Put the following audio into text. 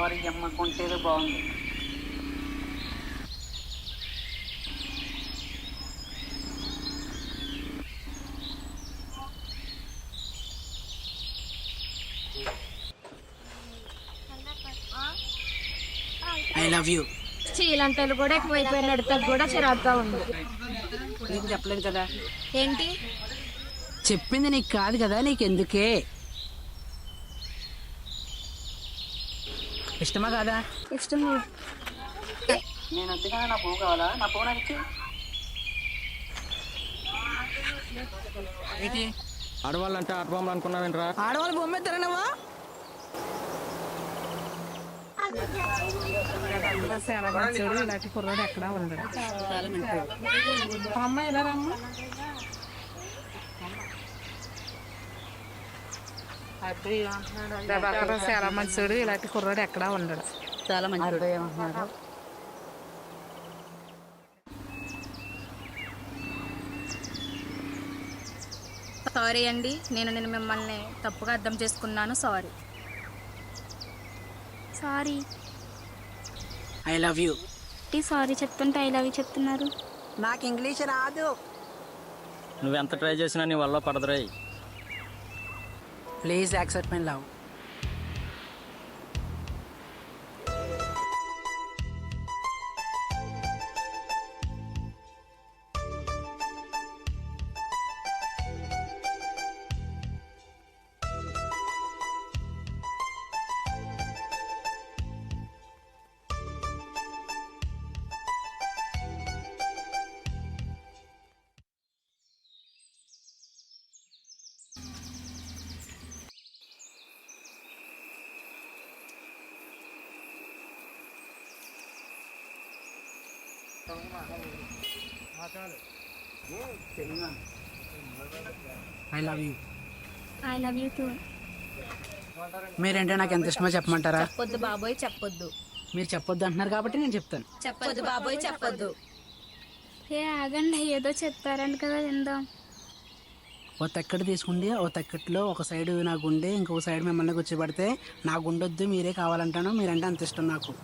Sorry అమ్మ, కొంటేదో బాగుంది. I love you. చీలంటలు కూడా ఎక్కువైపోయినాడు, తగ్గు కూడా చిరాగ్గా ఉంది. నీకు చెప్పలేదు కదా. ఏంటి చెప్పింది నీకు కాదు కదా, నీకెందుకే? ఇష్టమా కాదా? ఇష్టం. నేను వద్దుగా, నా ఫోన్ కావాలా? నా ఫోన్ వచ్చి ఆడవాళ్ళంటే ఆటబొమ్మలు అనుకున్నావేంట్రా? ఆడవాళ్ళు బొమ్మ ఎత్తారనవా? ఇలాంటి కుర్రాడు ఎక్కడా ఉండడు. అమ్మ ఇలా రమ్మ. చాలా మంచివాడు, ఇలాంటి కుర్రాడు ఎక్కడా ఉండడు. చాలా మంచి ఏమంటున్నారు. సారీ అండి, నేను మిమ్మల్ని తప్పుగా అర్థం చేసుకున్నాను. Sorry. Sorry. I love you. Sorry చెప్తుంటే ఐ లవ్ యూ చెప్తున్నారు. నాకు ఇంగ్లీష్ రాదు. నువ్వెంత ట్రై చేసినా నీ వల్ల పడదురాయి. Please accept my love. I love you. I love you too. మీరేంటే నాకు ఎంత ఇష్టమో చెప్పమంటారా? చెప్పొద్దు బాబోయ్, చెప్పొద్దు. మీరు చెప్పొద్దు అంటున్నారు కాబట్టి నేను చెప్తాను. చెప్పొద్దు బాబోయ్, చెప్పొద్దు. ఆగండి, ఏదో చెప్పారంట కదా, విందాం. ఓ తక్కడి తీసుకుండి, ఓ తక్కట్లో ఒక సైడ్ నా గుండె, ఇంకొక సైడ్ మిమ్మల్ని కూర్చోబెడితే నా గుండొద్దు మీరే కావాలంటాను. మీరంటే అంత ఇష్టం నాకు.